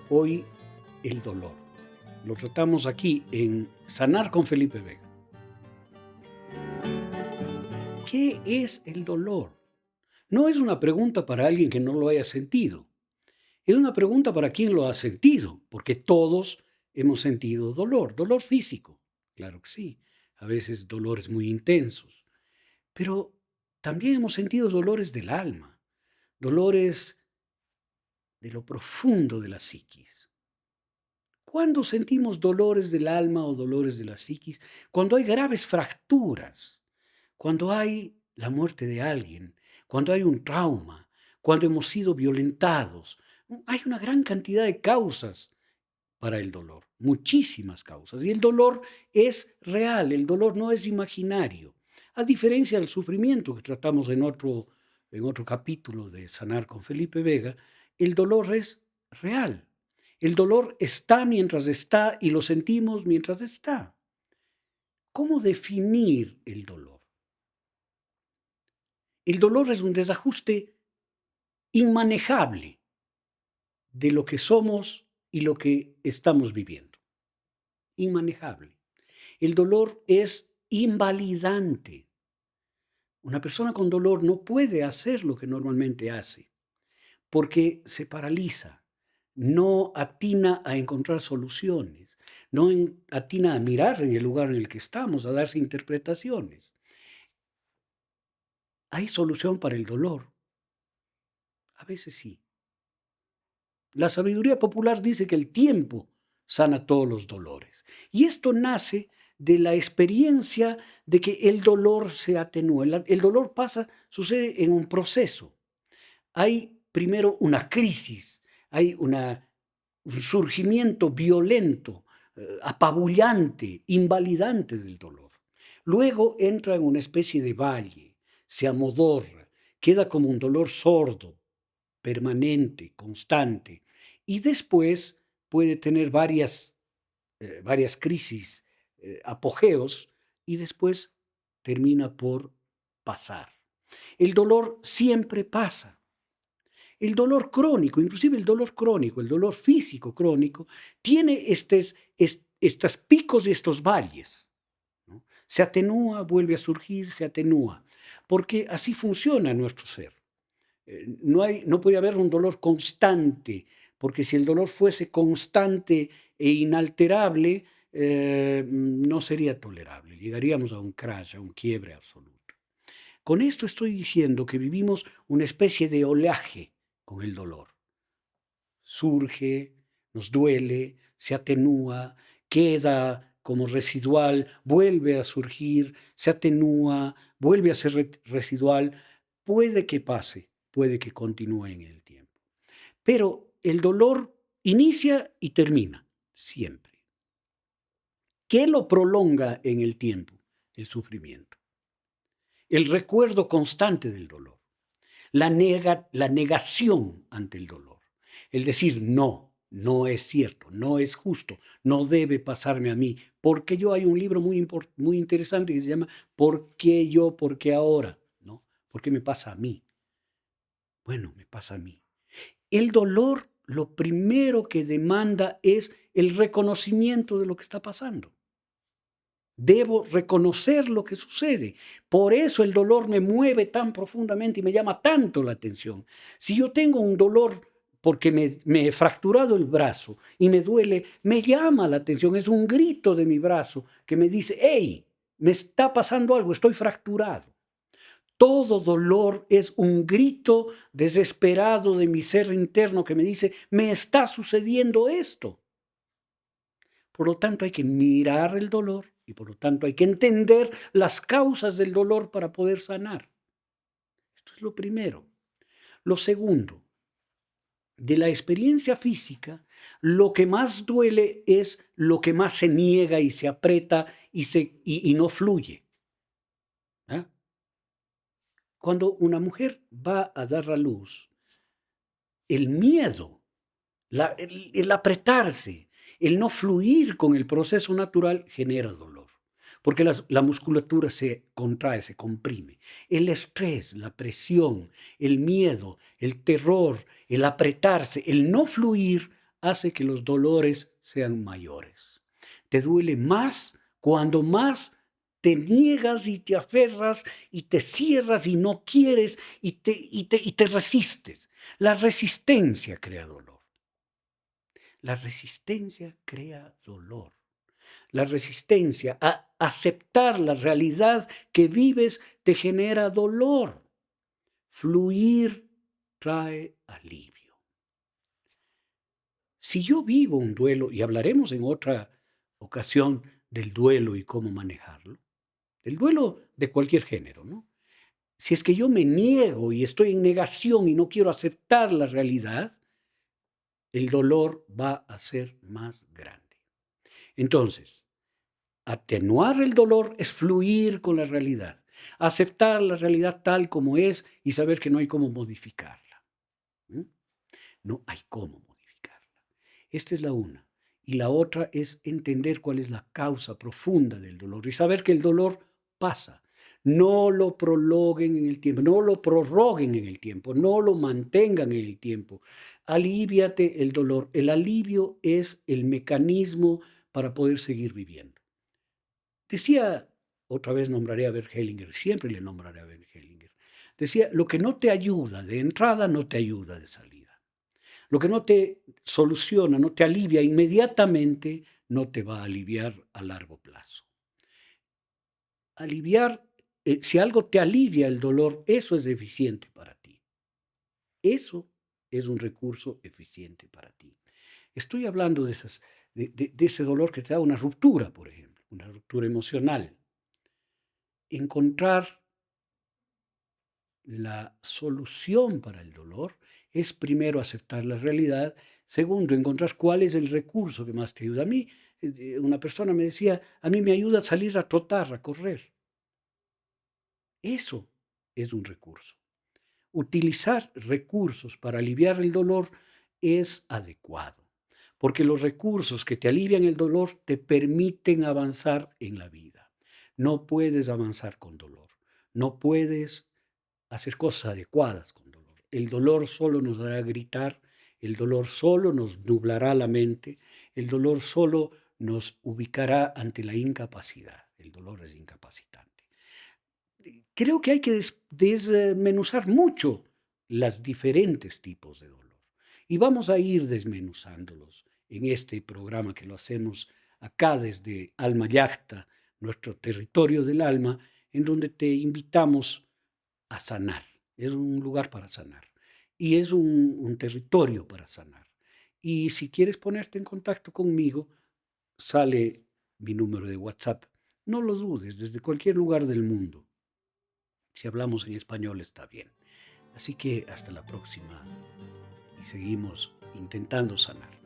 hoy el dolor. Lo tratamos aquí en Sanar con Felipe Vega. ¿Qué es el dolor? No es una pregunta para alguien que no lo haya sentido. Es una pregunta para quien lo ha sentido, porque todos hemos sentido dolor, dolor físico, claro que sí, a veces dolores muy intensos, pero también hemos sentido dolores del alma, dolores de lo profundo de la psiquis. ¿Cuándo sentimos dolores del alma o dolores de la psiquis? Cuando hay graves fracturas, cuando hay la muerte de alguien, cuando hay un trauma, cuando hemos sido violentados. Hay una gran cantidad de causas para el dolor, muchísimas causas. Y el dolor es real, el dolor no es imaginario. A diferencia del sufrimiento que tratamos en otro capítulo de Sanar con Felipe Vega, el dolor es real. El dolor está mientras está y lo sentimos mientras está. ¿Cómo definir el dolor? El dolor es un desajuste inmanejable de lo que somos y lo que estamos viviendo. Inmanejable. El dolor es invalidante. Una persona con dolor no puede hacer lo que normalmente hace porque se paraliza, no atina a encontrar soluciones, no atina a mirar en el lugar en el que estamos, a darse interpretaciones. ¿Hay solución para el dolor? A veces sí. La sabiduría popular dice que el tiempo sana todos los dolores. Y esto nace de la experiencia de que el dolor se atenúa. El dolor sucede en un proceso. Hay primero una crisis, hay un surgimiento violento, apabullante, invalidante del dolor. Luego entra en una especie de valle, se amodorra, queda como un dolor sordo, permanente, constante, y después puede tener varias crisis, apogeos, y después termina por pasar. El dolor siempre pasa. El dolor crónico, inclusive el dolor crónico, el dolor físico crónico, tiene estos picos y estos valles, ¿no? Se atenúa, vuelve a surgir, se atenúa, porque así funciona nuestro ser. No puede haber un dolor constante, porque si el dolor fuese constante e inalterable, no sería tolerable. Llegaríamos a un crash, a un quiebre absoluto. Con esto estoy diciendo que vivimos una especie de oleaje con el dolor. Surge, nos duele, se atenúa, queda como residual, vuelve a surgir, se atenúa, vuelve a ser residual. Puede que pase, puede que continúe en el tiempo. Pero el dolor inicia y termina, siempre. ¿Qué lo prolonga en el tiempo? El sufrimiento. El recuerdo constante del dolor. La negación ante el dolor. El decir no, no es cierto, no es justo, no debe pasarme a mí. Porque yo, hay un libro muy interesante que se llama ¿Por qué yo? ¿Por qué ahora? ¿No? ¿Por qué me pasa a mí? Bueno, me pasa a mí. El dolor lo primero que demanda es el reconocimiento de lo que está pasando. Debo reconocer lo que sucede. Por eso el dolor me mueve tan profundamente y me llama tanto la atención. Si yo tengo un dolor porque me he fracturado el brazo y me duele, me llama la atención. Es un grito de mi brazo que me dice, hey, me está pasando algo, estoy fracturado. Todo dolor es un grito desesperado de mi ser interno que me dice, me está sucediendo esto. Por lo tanto, hay que mirar el dolor y por lo tanto hay que entender las causas del dolor para poder sanar. Esto es lo primero. Lo segundo, de la experiencia física, lo que más duele es lo que más se niega y se aprieta y no fluye. ¿Ah? Cuando una mujer va a dar a luz, el miedo, el apretarse, el no fluir con el proceso natural genera dolor, porque la musculatura se contrae, se comprime. El estrés, la presión, el miedo, el terror, el apretarse, el no fluir hace que los dolores sean mayores. Te duele más cuando más te niegas y te aferras y te cierras y no quieres y te resistes. La resistencia crea dolor. La resistencia crea dolor. La resistencia a aceptar la realidad que vives te genera dolor. Fluir trae alivio. Si yo vivo un duelo, y hablaremos en otra ocasión del duelo y cómo manejarlo, el duelo de cualquier género, ¿no? Si es que yo me niego y estoy en negación y no quiero aceptar la realidad, el dolor va a ser más grande. Entonces, atenuar el dolor es fluir con la realidad, aceptar la realidad tal como es y saber que no hay cómo modificarla. ¿Mm? No hay cómo modificarla. Esta es la una. Y la otra es entender cuál es la causa profunda del dolor y saber que el dolor pasa. No lo prolonguen en el tiempo, no lo prorroguen en el tiempo, no lo mantengan en el tiempo. Alivíate el dolor. El alivio es el mecanismo para poder seguir viviendo. Decía, otra vez nombraré a Bert Hellinger, siempre le nombraré a Bert Hellinger. Decía, lo que no te ayuda de entrada no te ayuda de salida. Lo que no te soluciona, no te alivia inmediatamente, no te va a aliviar a largo plazo. Aliviar, si algo te alivia el dolor, eso es eficiente para ti. Eso es un recurso eficiente para ti. Estoy hablando de ese dolor que te da una ruptura, por ejemplo, una ruptura emocional. Encontrar la solución para el dolor es primero aceptar la realidad, segundo, encontrar cuál es el recurso que más te ayuda. A mí, una persona me decía, a mí me ayuda a salir a trotar, a correr. Eso es un recurso. Utilizar recursos para aliviar el dolor es adecuado, porque los recursos que te alivian el dolor te permiten avanzar en la vida. No puedes avanzar con dolor, no puedes hacer cosas adecuadas con dolor. El dolor solo nos hará gritar, el dolor solo nos nublará la mente, el dolor solo nos ubicará ante la incapacidad. El dolor es incapacitante. Creo que hay que desmenuzar mucho los diferentes tipos de dolor. Y vamos a ir desmenuzándolos en este programa que lo hacemos acá desde Alma Yacta, nuestro territorio del alma, en donde te invitamos a sanar. Es un lugar para sanar. Y es un territorio para sanar. Y si quieres ponerte en contacto conmigo, sale mi número de WhatsApp. No lo dudes, desde cualquier lugar del mundo. Si hablamos en español está bien. Así que hasta la próxima y seguimos intentando sanar.